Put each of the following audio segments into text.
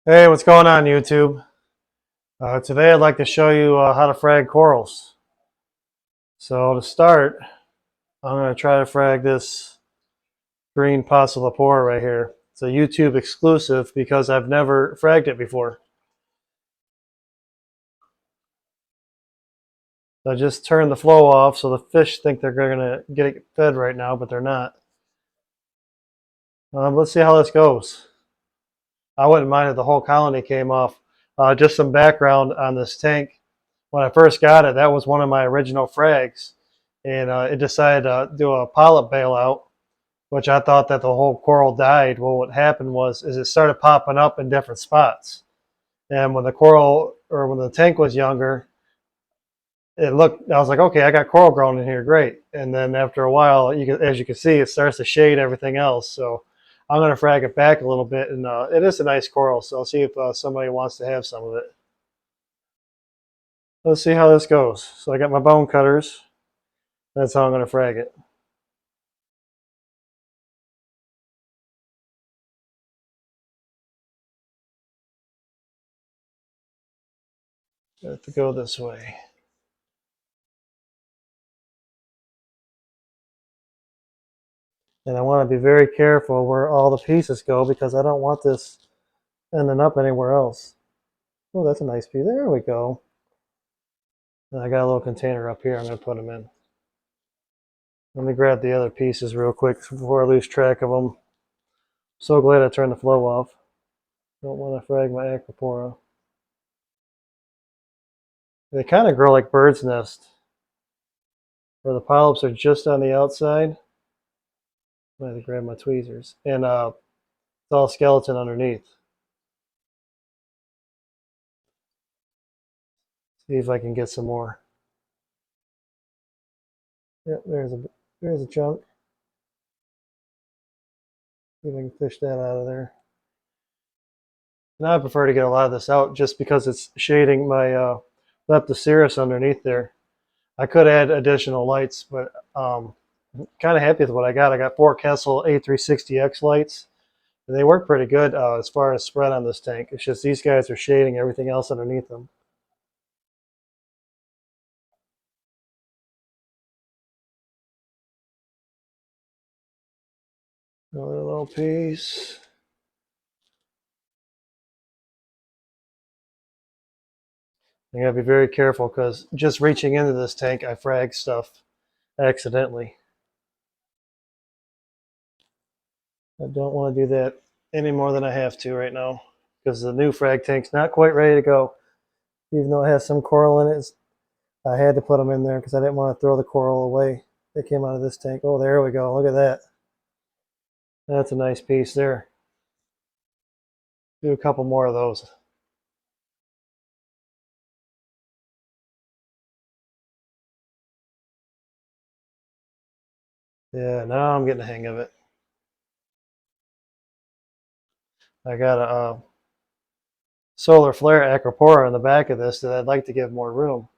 Hey, what's going on, YouTube? Today I'd like to show you how to frag corals. So to start, I'm going to try to frag this green Pocillopora right here. It's a YouTube exclusive because I've never fragged it before. So I just turned the flow off so the fish think they're going to get it fed right now, but they're not. Let's see how this goes. I wouldn't mind if the whole colony came off. Just some background on this tank. When I first got it, that was one of my original frags. And it decided to do a polyp bailout, which I thought that the whole coral died. Well, what happened was it started popping up in different spots. And when the coral, or when the tank was younger, I was like, okay, I got coral growing in here, great. And then after a while, as you can see, it starts to shade everything else. So I'm going to frag it back a little bit, and it is a nice coral, so I'll see if somebody wants to have some of it. Let's see how this goes. So I got my bone cutters. That's how I'm going to frag it. I have to go this way. And I want to be very careful where all the pieces go because I don't want this ending up anywhere else. Oh, that's a nice piece. There we go. And I got a little container up here I'm going to put them in. Let me grab the other pieces real quick before I lose track of them. So glad I turned the flow off. Don't want to frag my aquapora. They kind of grow like bird's nest, where the polyps are just on the outside. I have to grab my tweezers. And it's all skeleton underneath. See if I can get some more. Yep, there's a chunk. See if I can fish that out of there. And I prefer to get a lot of this out just because it's shading my Leptocerus underneath there. I could add additional lights, but I'm kind of happy with what I got. I got 4 Kessel A360X lights. And they work pretty good as far as spread on this tank. It's just these guys are shading everything else underneath them. Another little piece. You gotta be very careful because just reaching into this tank, I frag stuff accidentally. I don't want to do that any more than I have to right now because the new frag tank's not quite ready to go. Even though it has some coral in it, I had to put them in there because I didn't want to throw the coral away that came out of this tank. Oh, there we go. Look at that. That's a nice piece there. Do a couple more of those. Yeah, now I'm getting the hang of it. I got a solar flare acropora in the back of this that I'd like to give more room,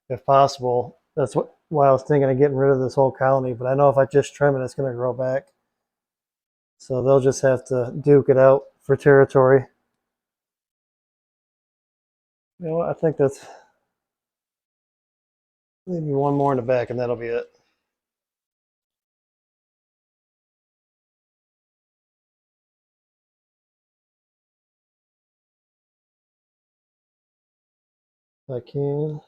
if possible. That's why I was thinking of getting rid of this whole colony, but I know if I just trim it, it's going to grow back. So they'll just have to duke it out for territory. You know what? I think that's maybe one more in the back, and that'll be it. If I can.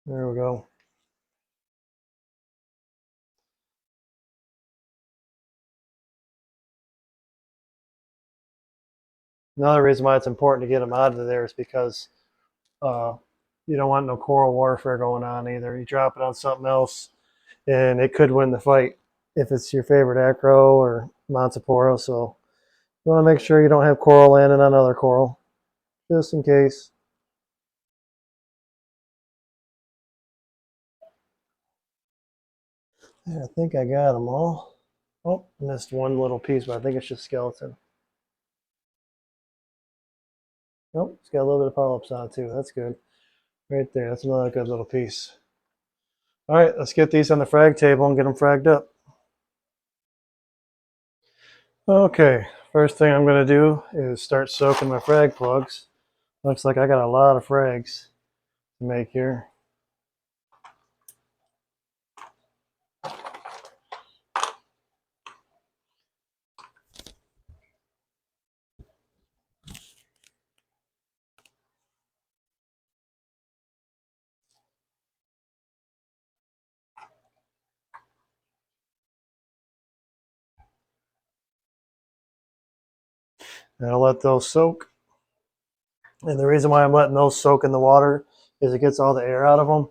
There we go. Another reason why it's important to get them out of there is because uh, you don't want no coral warfare going on either. You drop it on something else, and it could win the fight if it's your favorite acro or Montipora. So you want to make sure you don't have coral landing on other coral, just in case. Yeah, I think I got them all. Oh, missed one little piece, but I think it's just skeleton. Nope, it's got a little bit of polyps on it too. That's good. Right there, that's another good little piece. All right, let's get these on the frag table and get them fragged up. Okay, first thing I'm going to do is start soaking my frag plugs. Looks like I got a lot of frags to make here. And I'll let those soak. And the reason why I'm letting those soak in the water is it gets all the air out of them.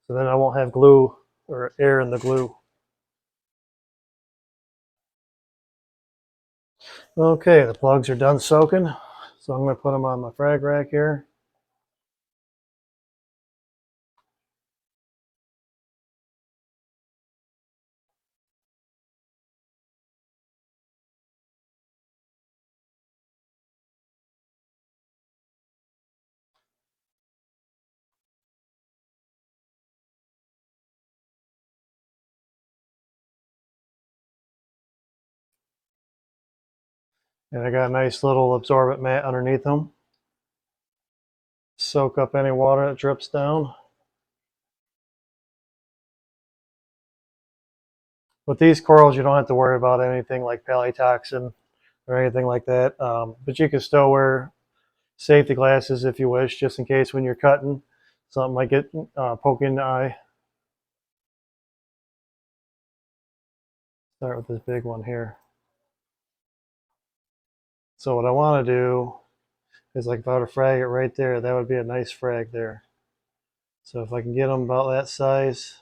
So then I won't have glue or air in the glue. Okay, the plugs are done soaking. So I'm going to put them on my frag rack here. And I got a nice little absorbent mat underneath them. Soak up any water that drips down. With these corals, you don't have to worry about anything like palytoxin or anything like that. But you can still wear safety glasses if you wish, just in case when you're cutting, something might get poke in the eye. Start with this big one here. So what I want to do is, like, if I were to frag it right there, that would be a nice frag there. So if I can get them about that size,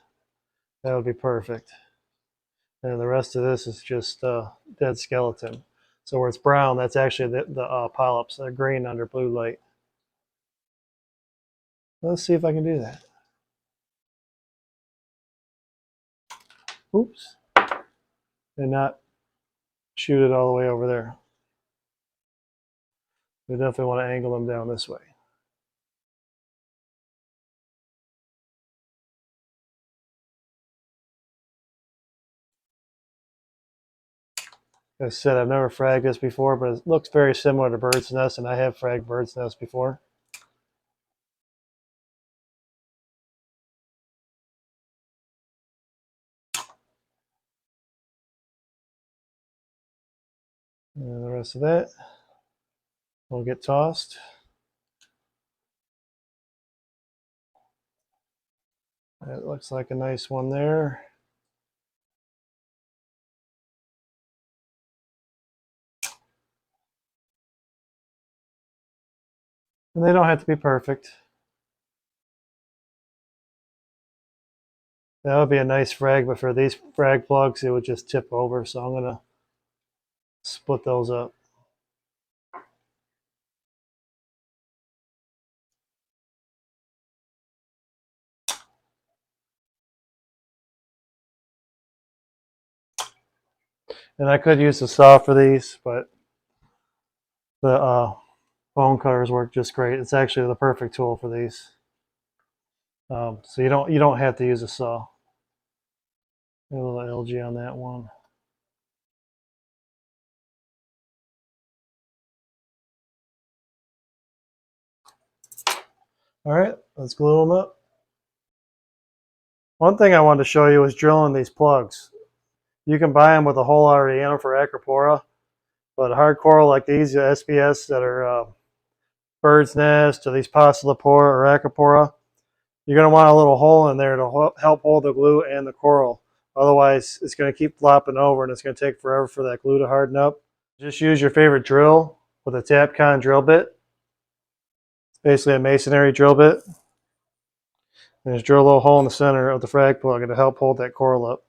that would be perfect. And the rest of this is just dead skeleton. So where it's brown, that's actually the polyps. They're green under blue light. Let's see if I can do that. Oops. And not shoot it all the way over there. We definitely want to angle them down this way. As I said, I've never fragged this before, but it looks very similar to bird's nest, and I have fragged bird's nest before. And the rest of that will get tossed. That looks like a nice one there. And they don't have to be perfect. That would be a nice frag, but for these frag plugs, it would just tip over. So I'm going to split those up. And I could use the saw for these, but the bone cutters work just great. It's actually the perfect tool for these. So you don't have to use a saw. A little algae on that one. All right, let's glue them up. One thing I wanted to show you is drilling these plugs. You can buy them with a hole already in them for Acropora, but a hard coral like these SPS that are bird's nest or these Pocillopora or Acropora, you're going to want a little hole in there to help hold the glue and the coral. Otherwise, it's going to keep flopping over and it's going to take forever for that glue to harden up. Just use your favorite drill with a Tapcon drill bit. It's basically a masonry drill bit. And just drill a little hole in the center of the frag plug and to help hold that coral up.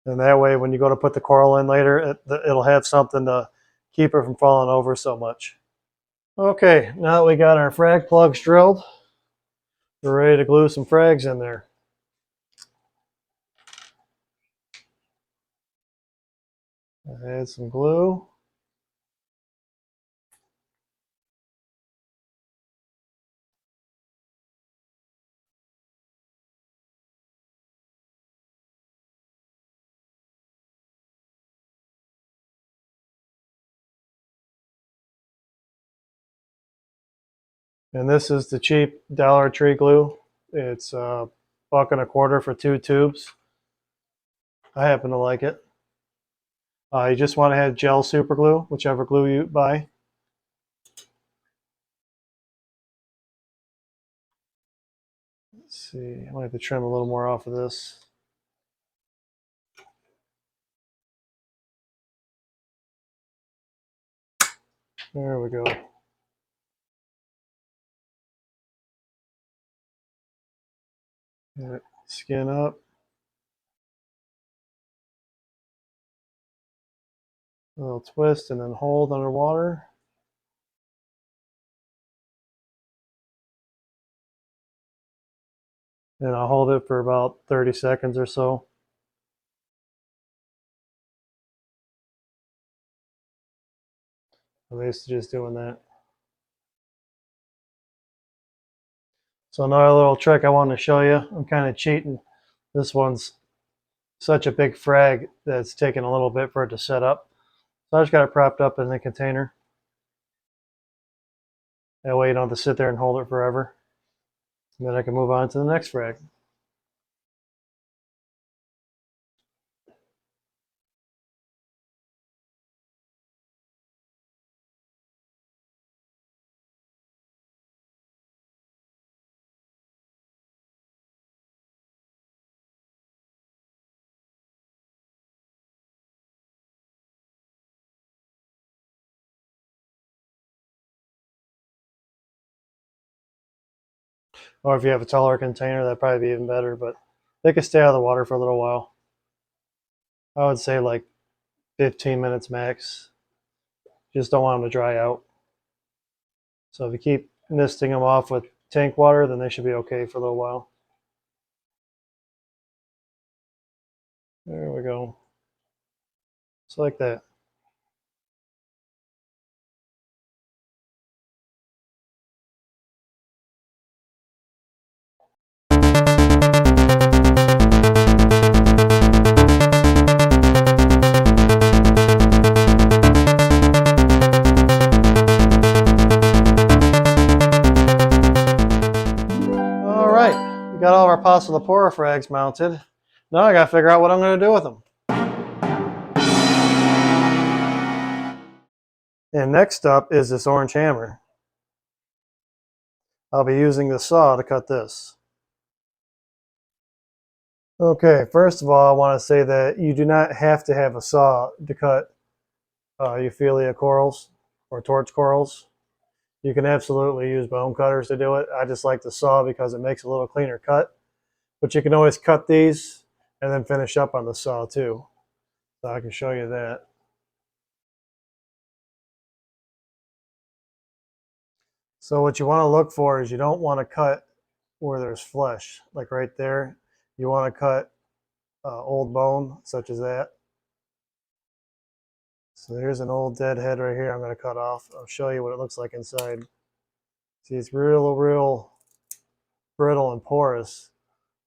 And that way, when you go to put the coral in later, it'll have something to keep her from falling over so much. Okay, now that we got our frag plugs drilled, we're ready to glue some frags in there. Add some glue. And this is the cheap Dollar Tree glue. It's $1.25 for 2 tubes. I happen to like it. You just want to have gel super glue, whichever glue you buy. Let's see, I might have to trim a little more off of this. There we go. Skin up. A little twist and then hold underwater. And I'll hold it for about 30 seconds or so. I'm used to just doing that. So another little trick I want to show you. I'm kind of cheating. This one's such a big frag that it's taking a little bit for it to set up. So I just got it propped up in the container. That way you don't have to sit there and hold it forever. And then I can move on to the next frag. Or if you have a taller container, that'd probably be even better, but they can stay out of the water for a little while. I would say like 15 minutes max. Just don't want them to dry out. So if you keep misting them off with tank water, then they should be okay for a little while. There we go. Just like that. All right, we got all of our Pocillopora frags mounted. Now I gotta figure out what I'm gonna do with them. And next up is this orange hammer. I'll be using the saw to cut this. Okay, first of all, I want to say that you do not have to have a saw to cut Euphyllia corals or torch corals. You can absolutely use bone cutters to do it. I just like the saw because it makes a little cleaner cut. But you can always cut these and then finish up on the saw too. So I can show you that. So what you want to look for is you don't want to cut where there's flesh, like right there. You want to cut old bone, such as that. So here's an old dead head right here I'm going to cut off. I'll show you what it looks like inside. See, it's real brittle and porous.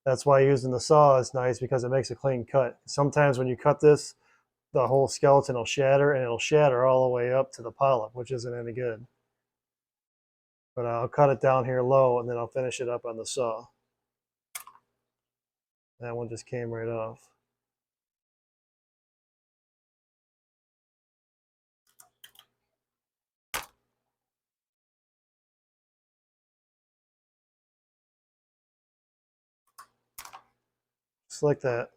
That's why using the saw is nice, because it makes a clean cut. Sometimes when you cut this, the whole skeleton will shatter, and it'll shatter all the way up to the polyp, which isn't any good. But I'll cut it down here low, and then I'll finish it up on the saw. That one just came right off. Just like that.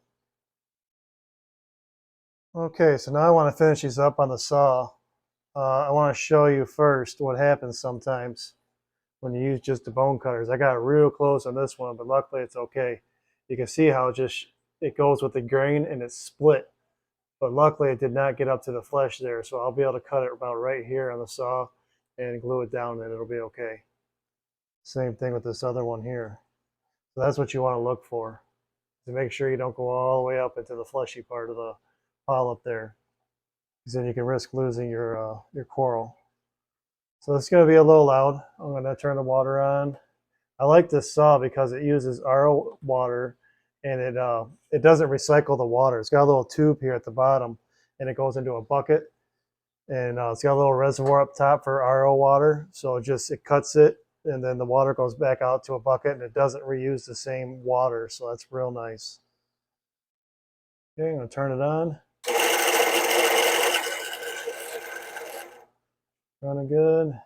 Okay, so now I want to finish these up on the saw. I want to show you first what happens sometimes when you use just the bone cutters. I got real close on this one, but luckily it's okay. You can see how it goes with the grain and it's split. But luckily it did not get up to the flesh there, so I'll be able to cut it about right here on the saw and glue it down and it'll be okay. Same thing with this other one here. So that's what you want to look for, to make sure you don't go all the way up into the fleshy part of the polyp there, because then you can risk losing your coral. So it's going to be a little loud. I'm going to turn the water on. I like this saw because it uses RO water, and it doesn't recycle the water. It's got a little tube here at the bottom, and it goes into a bucket, and it's got a little reservoir up top for RO water. So it cuts it, and then the water goes back out to a bucket, and it doesn't reuse the same water. So that's real nice. Okay, I'm going to turn it on. Running good.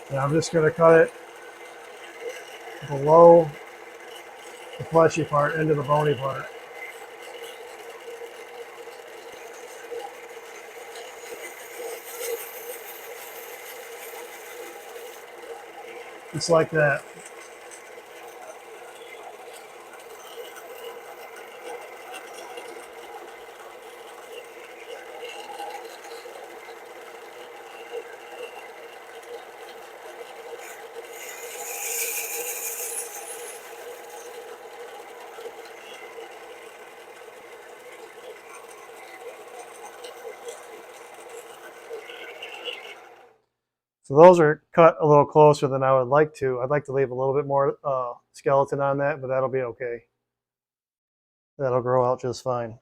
And I'm just going to cut it below the fleshy part into the bony part. Just like that. So those are cut a little closer than I would like to. I'd like to leave a little bit more skeleton on that, but that'll be okay. That'll grow out just fine.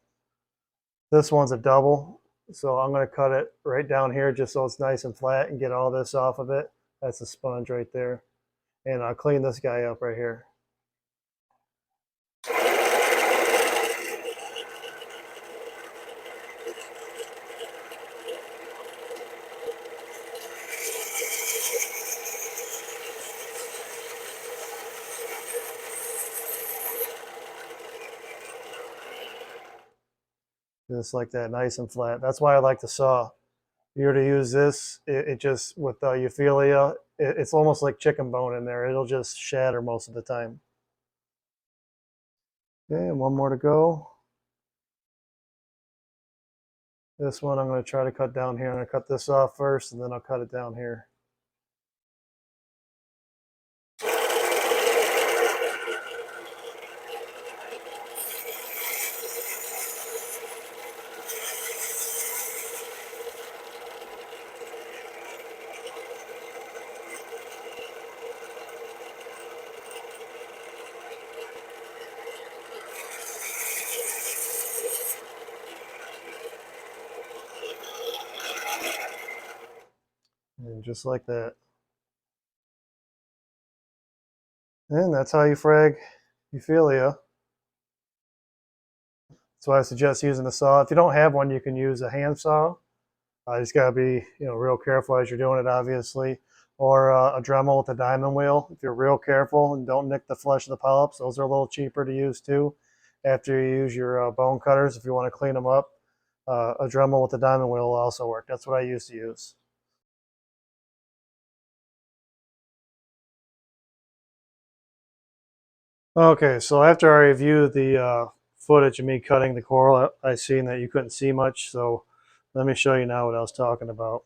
This one's a double, so I'm going to cut it right down here just so it's nice and flat and get all this off of it. That's a sponge right there. And I'll clean this guy up right here. Just like that, nice and flat. That's why I like the saw. If you were to use this, it just, with Euphyllia, it's almost like chicken bone in there. It'll just shatter most of the time. Okay, and one more to go. This one I'm going to try to cut down here. I'm going to cut this off first, and then I'll cut it down here. And just like that. And that's how you frag Euphyllia. That's why I suggest using a saw. If you don't have one, you can use a hand saw. You just got to be, real careful as you're doing it, obviously. Or a Dremel with a diamond wheel. If you're real careful and don't nick the flesh of the polyps, those are a little cheaper to use too. After you use your bone cutters, if you want to clean them up, a Dremel with a diamond wheel will also work. That's what I used to use. Okay, so after I reviewed the footage of me cutting the coral, I seen that you couldn't see much, so let me show you now what I was talking about.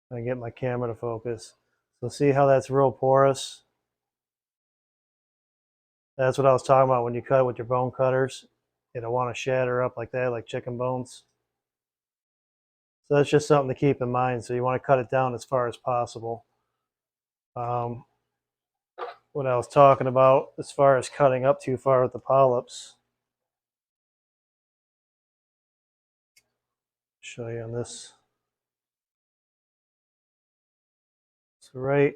I get my camera to focus. So see how that's real porous? That's what I was talking about when you cut with your bone cutters. You don't want to shatter up like that, like chicken bones. So that's just something to keep in mind. So you want to cut it down as far as possible. What I was talking about as far as cutting up too far with the polyps. Show you on this. So right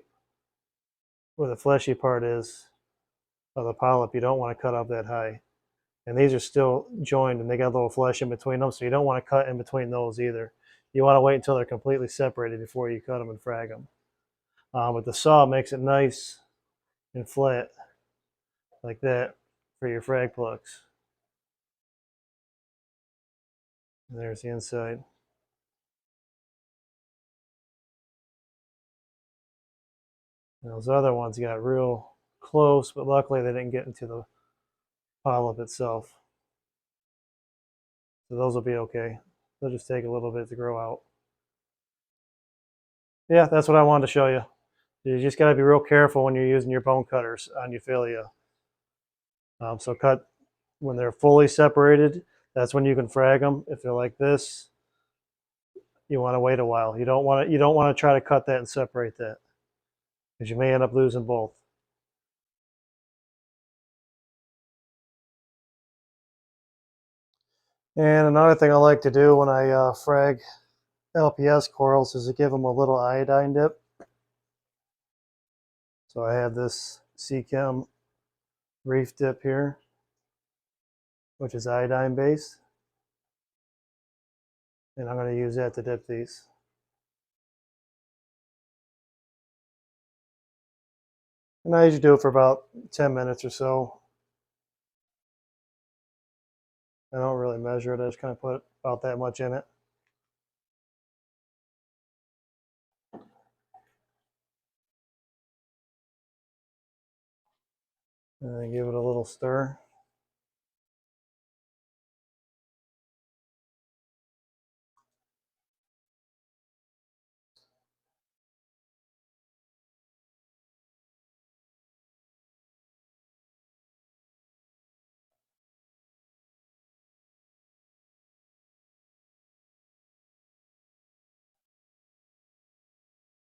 where the fleshy part is of the polyp, you don't want to cut up that high. And these are still joined and they got a little flesh in between them, so you don't want to cut in between those either. You want to wait until they're completely separated before you cut them and frag them. But the saw makes it nice and flat like that for your frag plugs. And there's the inside. And those other ones got real close, but luckily they didn't get into the polyp itself. So those will be okay. They'll just take a little bit to grow out. Yeah, that's what I wanted to show you. You just got to be real careful when you're using your bone cutters on Euphyllia. So cut when they're fully separated. That's when you can frag them. If they're like this, you want to wait a while. You don't want to try to cut that and separate that, because you may end up losing both. And another thing I like to do when I frag LPS corals is to give them a little iodine dip. So I have this Seachem reef dip here, which is iodine based. And I'm going to use that to dip these. And I usually do it for about 10 minutes or so. I don't really measure it. I just kind of put about that much in it. And then give it a little stir.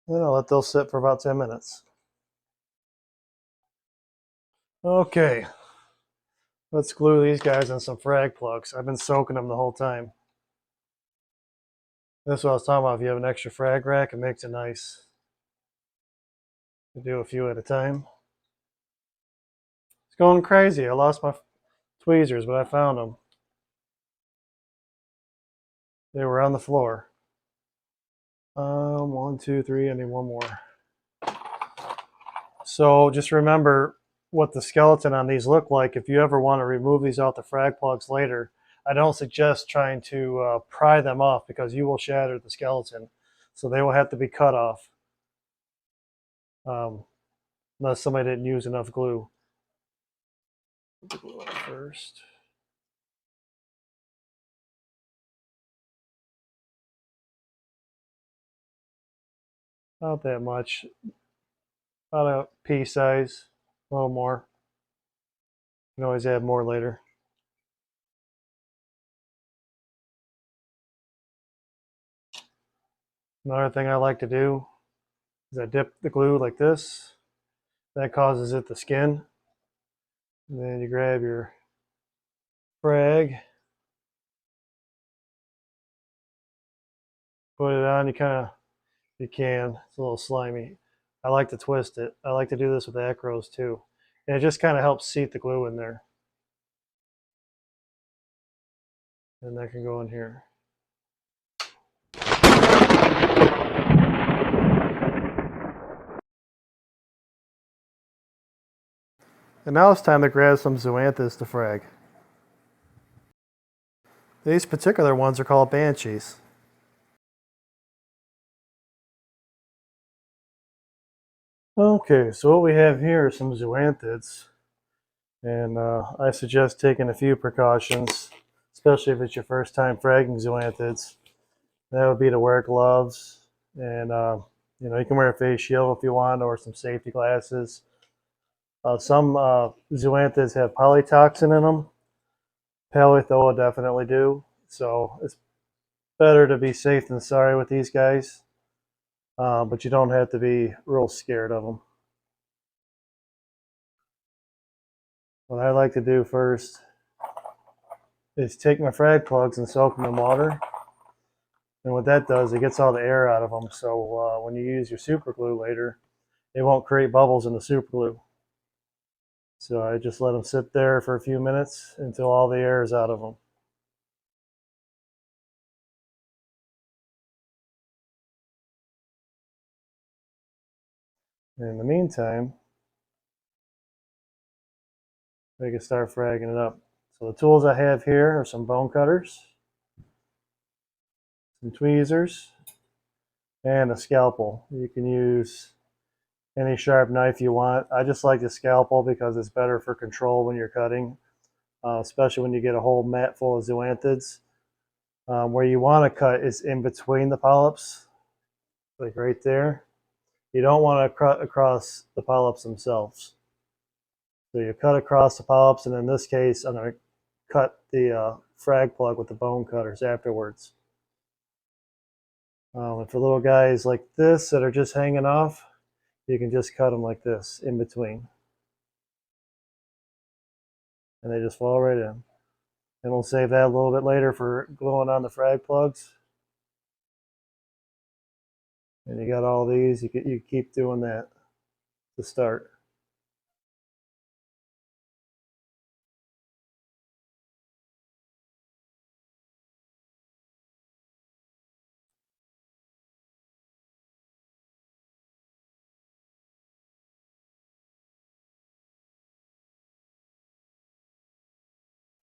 Then I'll let those sit for about 10 minutes. Okay, let's glue these guys in some frag plugs. I've been soaking them the whole time. That's what I was talking about. If you have an extra frag rack, it makes it nice to do a few at a time. It's going crazy. I lost my tweezers, but I found them. They were on the floor. 1, 2, 3. I need one more. So just remember what the skeleton on these look like. If you ever want to remove these out the frag plugs later, I don't suggest trying to pry them off, because you will shatter the skeleton. So they will have to be cut off, unless somebody didn't use enough glue. Put the glue on first. Not that much. About a pea size, a little more. You can always add more later. Another thing I like to do is I dip the glue like this. That causes it to skin. And then you grab your frag, put it on. You can. It's a little slimy. I like to twist it. I like to do this with acros too. And it just kind of helps seat the glue in there. And that can go in here. And now it's time to grab some Zoanthids to frag. These particular ones are called banshees. Okay, so what we have here are some Zoanthids. And I suggest taking a few precautions, especially if it's your first time fragging Zoanthids. That would be to wear gloves, and you can wear a face shield if you want, or some safety glasses. Some Zoanthids have polytoxin in them. Paleothoa definitely do. So it's better to be safe than sorry with these guys, but you don't have to be real scared of them. What I like to do first is take my frag plugs and soak them in water. And what that does, it gets all the air out of them. So when you use your super glue later, it won't create bubbles in the super glue. So I just let them sit there for a few minutes until all the air is out of them. And in the meantime, we can start fragging it up. So the tools I have here are some bone cutters, some tweezers, and a scalpel. You can use any sharp knife you want. I just like the scalpel because it's better for control when you're cutting, especially when you get a whole mat full of zoanthids. Where you want to cut is in between the polyps, like right there. You don't want to cut across the polyps themselves. So you cut across the polyps, and in this case, I'm going to cut the frag plug with the bone cutters afterwards. And for little guys like this that are just hanging off, you can just cut them like this in between. And they just fall right in. And we'll save that a little bit later for gluing on the frag plugs. And you got all these, you keep doing that to start.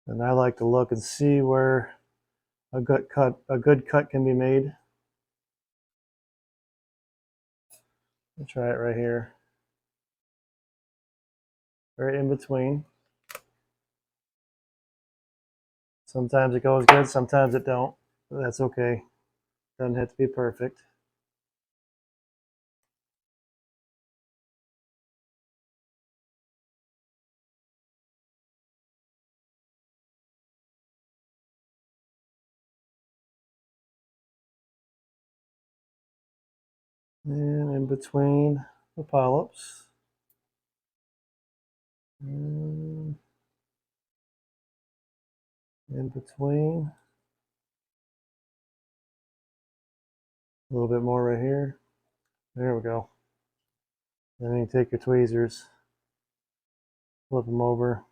And I like to look and see where a good cut can be made. I'll try it right here. Right in between. Sometimes it goes good, sometimes it don't. But that's okay. Doesn't have to be perfect. And in between the polyps. And in between. A little bit more right here. There we go. And then you take your tweezers, flip them over.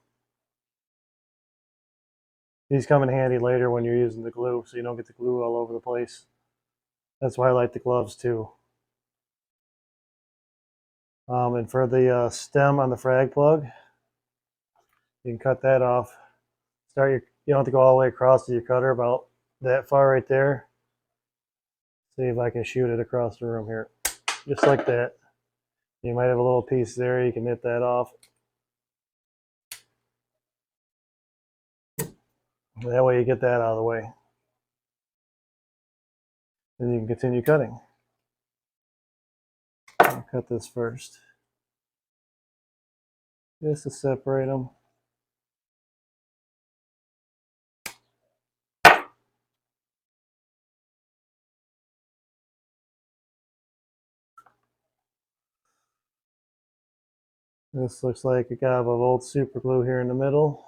These come in handy later when you're using the glue, so you don't get the glue all over the place. That's why I like the gloves too. And for the stem on the frag plug, you can cut that off. You don't have to go all the way across with your cutter, about that far right there. See if I can shoot it across the room here. Just like that. You might have a little piece there, you can nip that off. That way you get that out of the way. Then you can continue cutting. I'll cut this first. Just to separate them. This looks like a gob of old super glue here in the middle.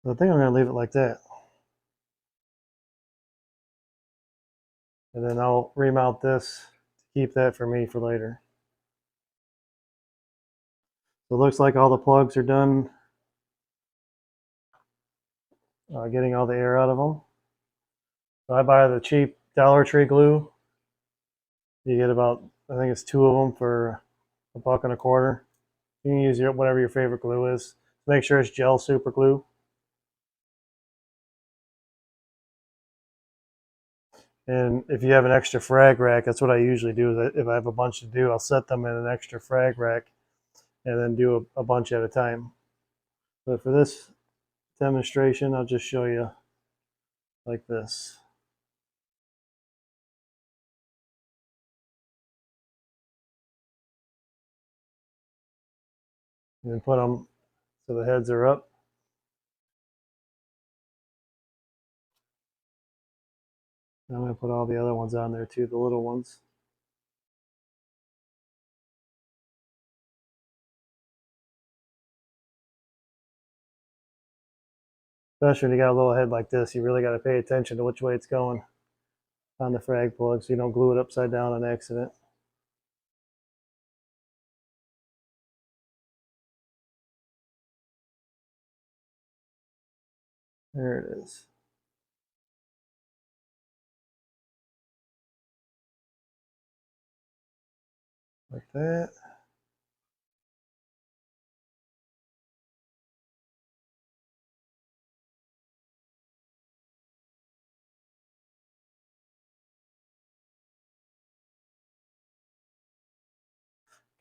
So I think I'm going to leave it like that. And then I'll remount this to keep that for me for later. So it looks like all the plugs are done getting all the air out of them. So I buy the cheap Dollar Tree glue. You get about, I think it's 2 of them for $1.25. You can use whatever your favorite glue is. Make sure it's gel super glue. And if you have an extra frag rack, that's what I usually do. Is if I have a bunch to do, I'll set them in an extra frag rack and then do a bunch at a time. But for this demonstration, I'll just show you like this. And then put them so the heads are up. And I'm going to put all the other ones on there too, the little ones. Especially when you got a little head like this, you really got to pay attention to which way it's going on the frag plug so you don't glue it upside down on accident. There it is. Like that.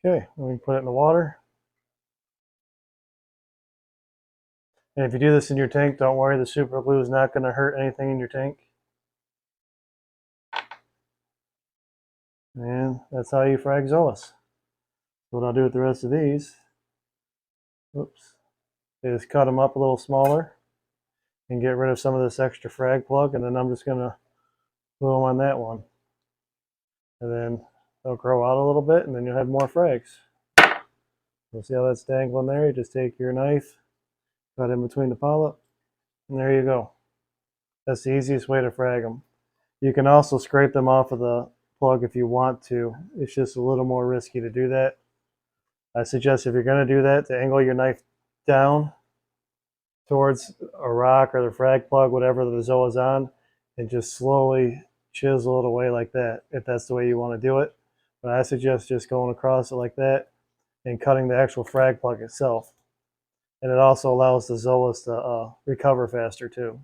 Okay, we can put it in the water. And if you do this in your tank, don't worry, the super glue is not going to hurt anything in your tank. And that's how you frag Zoas. What I'll do with the rest of these, oops, is cut them up a little smaller and get rid of some of this extra frag plug, and then I'm just going to glue them on that one. And then they'll grow out a little bit, and then you'll have more frags. You'll see how that's dangling there. You just take your knife, cut in between the polyp, and there you go. That's the easiest way to frag them. You can also scrape them off of the plug if you want to. It's just a little more risky to do that. I suggest if you're going to do that, to angle your knife down towards a rock or the frag plug, whatever the Zoa's on, and just slowly chisel it away like that, if that's the way you want to do it. But I suggest just going across it like that and cutting the actual frag plug itself. And it also allows the Zoas to recover faster too.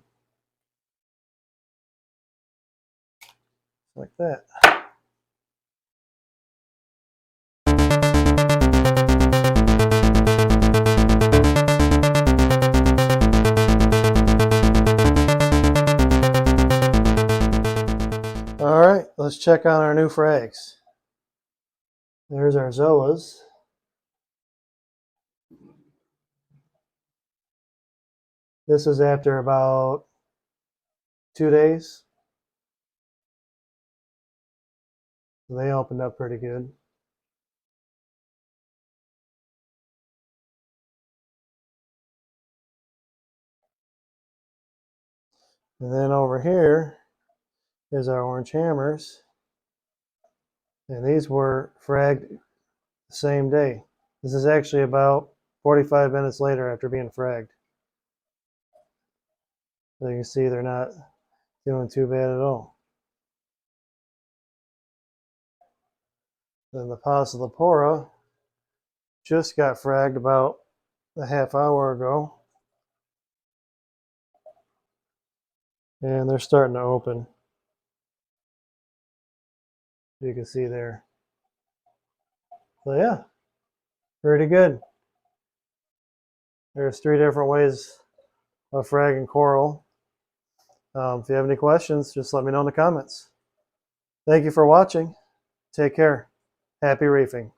Like that. All right, let's check on our new frags. There's our Zoas. This is after about 2 days. They opened up pretty good. And then over here is our orange hammers. And these were fragged the same day. This is actually about 45 minutes later after being fragged. So you can see they're not doing too bad at all. Then the Pocillopora just got fragged about a half hour ago. And they're starting to open. You can see there. So yeah, pretty good. There's 3 different ways of fragging coral. If you have any questions, just let me know in the comments. Thank you for watching. Take care. Happy reefing.